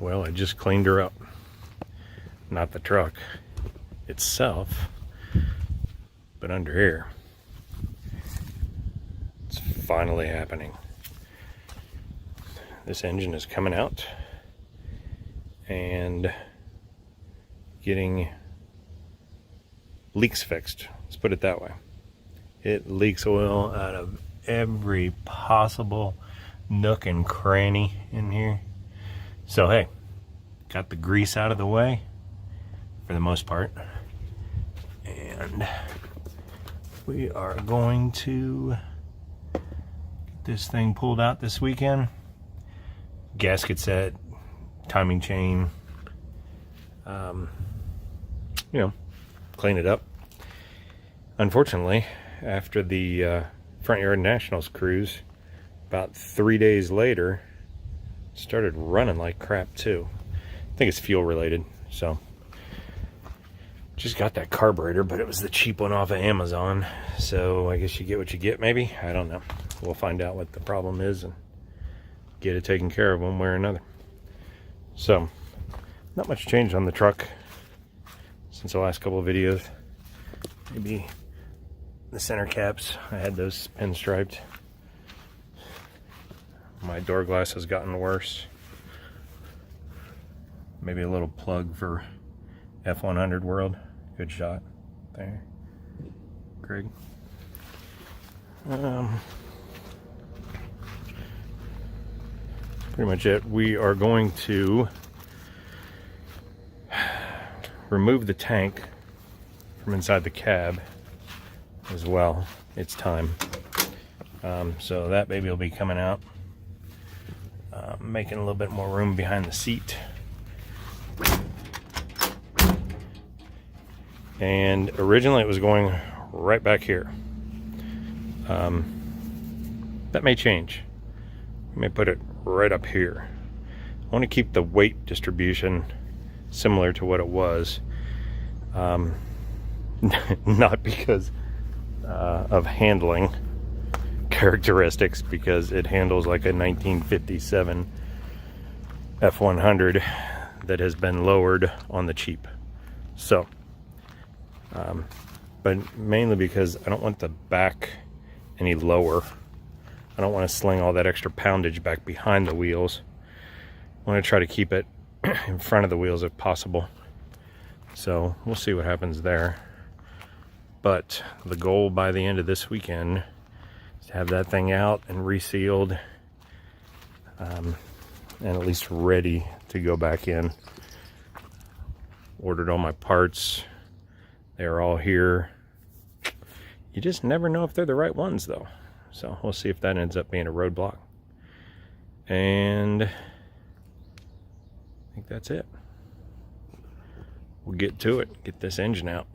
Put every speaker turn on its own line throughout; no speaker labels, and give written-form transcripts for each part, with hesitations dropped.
Well, I just cleaned her up. Not the truck itself, but under here. It's finally happening. This engine is coming out and getting leaks fixed. Let's put it that way. It leaks oil out of every possible nook and cranny in here. So hey, got the grease out of the way for the most part, and we are going to get this thing pulled out this weekend. Gasket set, timing chain, clean it up. Unfortunately, after the Front Yard Nationals cruise, about 3 days later, started running like crap too. I think it's fuel related. So just got that carburetor, but it was the cheap one off of Amazon, so I guess you get what you get. Maybe, I don't know. We'll find out what the problem is and get it taken care of one way or another. So not much change on the truck since the last couple of videos. Maybe the center caps, I had those pinstriped. My door glass has gotten worse. Maybe a little plug for F100 World. Good shot there, Craig. Pretty much it. We are going to remove the tank from inside the cab as well. It's time. So that baby will be coming out. Making a little bit more room behind the seat. And originally it was going right back here. That may change. I may put it right up here. I want to keep the weight distribution similar to what it was. Not because of handling characteristics, because it handles like a 1957 F100 that has been lowered on the cheap. So but mainly because I don't want the back any lower. I don't want to sling all that extra poundage back behind the wheels. I want to try to keep it in front of the wheels if possible. So we'll see what happens there. But the goal by the end of this weekend is to have that thing out and resealed, and at least ready to go back in. Ordered all my parts. They're all here. You just never know if they're the right ones though. So we'll see if that ends up being a roadblock. And I think that's it. We'll get to it, get this engine out.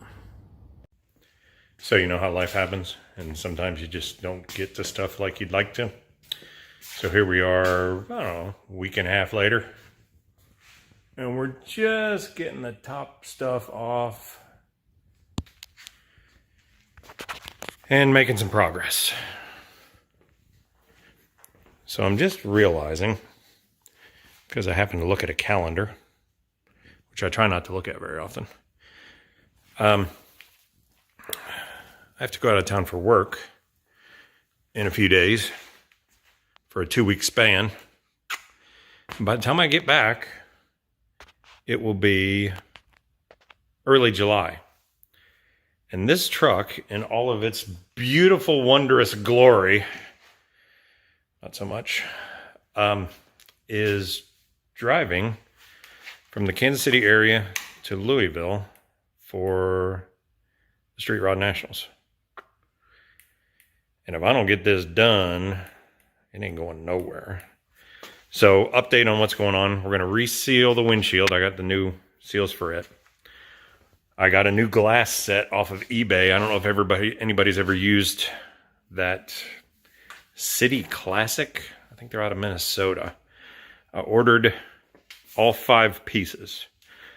So you know how life happens, and sometimes you just don't get to stuff like you'd like to. So here we are, I don't know, a week and a half later, and we're just getting the top stuff off and making some progress. So I'm just realizing, because I happen to look at a calendar, which I try not to look at very often, I have to go out of town for work in a few days for a 2-week span. By the time I get back, it will be early July. And this truck, in all of its beautiful, wondrous glory, not so much, is driving from the Kansas City area to Louisville for the Street Rod Nationals. And if I don't get this done, it ain't going nowhere. So update on what's going on. We're going to reseal the windshield. I got the new seals for it. I got a new glass set off of eBay. I don't know if anybody's ever used that City Classic. I think they're out of Minnesota. I ordered all 5 pieces.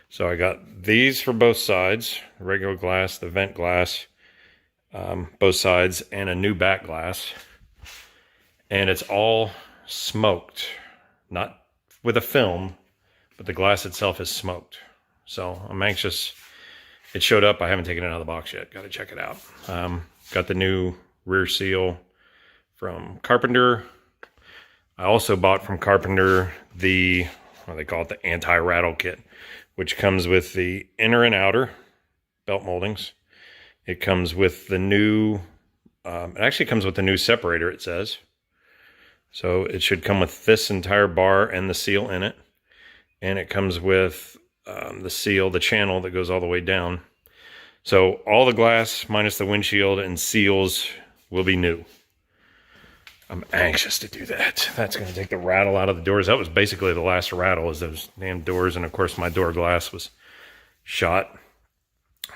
So I got these for both sides, the regular glass, the vent glass, both sides, and a new back glass. And it's all smoked, not with a film, but the glass itself is smoked. So I'm anxious. It showed up. I haven't taken it out of the box yet. Got to check it out. Got the new rear seal from Carpenter. I also bought from Carpenter the, what do they call it, the anti-rattle kit, which comes with the inner and outer belt moldings. It comes with the new, it actually comes with the new separator, it says. So it should come with this entire bar and the seal in it. And it comes with the seal, the channel that goes all the way down. So all the glass minus the windshield and seals will be new. I'm anxious to do that. That's going to take the rattle out of the doors. That was basically the last rattle, is those damn doors. And of course my door glass was shot.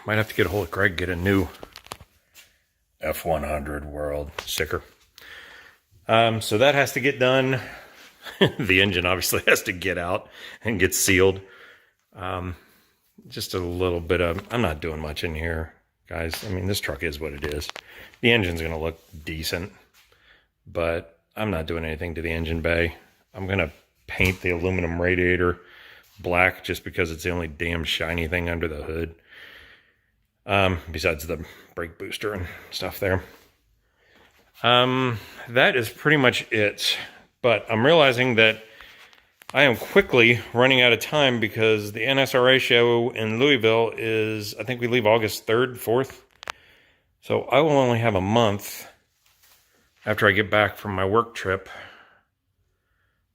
Might have to get a hold of Craig, get a new F100 World sticker. So that has to get done. The engine obviously has to get out and get sealed. Just a little bit of, I'm not doing much in here, guys. I mean, this truck is what it is. The engine's going to look decent, but I'm not doing anything to the engine bay. I'm going to paint the aluminum radiator black just because it's the only damn shiny thing under the hood. Besides the brake booster and stuff there. That is pretty much it. But I'm realizing that I am quickly running out of time because the NSRA show in Louisville is, I think we leave August 3rd, 4th. So I will only have a month after I get back from my work trip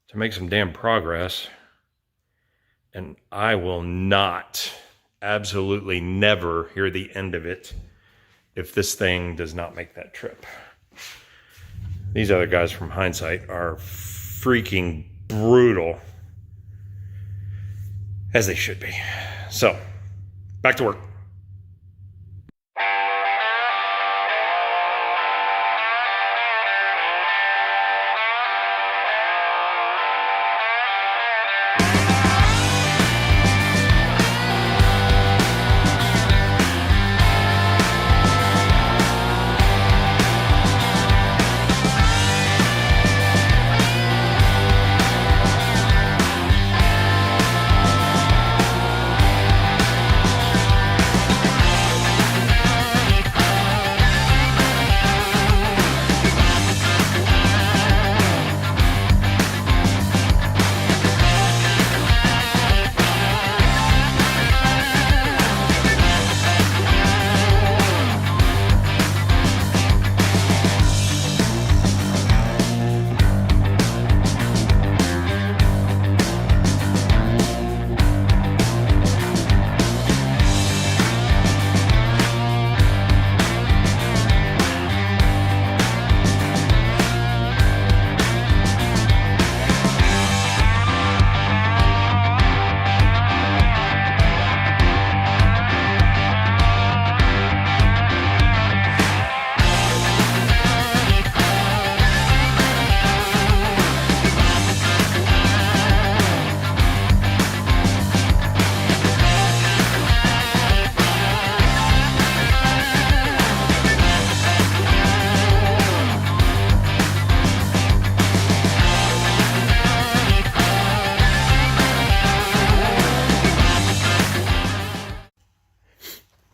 to make some damn progress. And I will not, absolutely never hear the end of it if this thing does not make that trip. These other guys from Hindsight are freaking brutal, as they should be. So, back to work.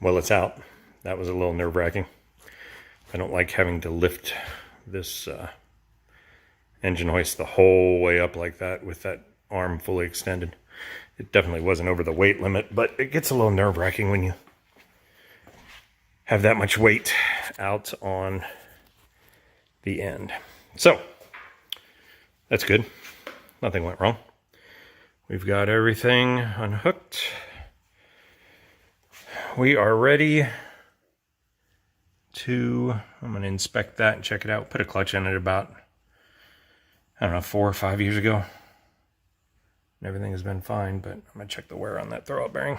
Well, it's out. That was a little nerve-wracking. I don't like having to lift this engine hoist the whole way up like that with that arm fully extended. It definitely wasn't over the weight limit, but it gets a little nerve-wracking when you have that much weight out on the end. So, that's good. Nothing went wrong. We've got everything unhooked. We are ready to, I'm going to inspect that and check it out. Put a clutch in it about, I don't know, 4 or 5 years ago. And everything has been fine, but I'm going to check the wear on that throwout bearing.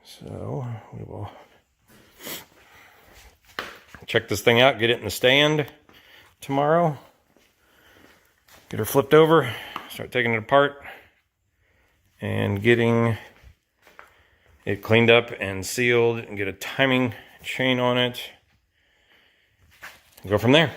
So we will check this thing out, get it in the stand tomorrow. Get her flipped over, start taking it apart, and getting it cleaned up and sealed and get a timing chain on it. Go from there.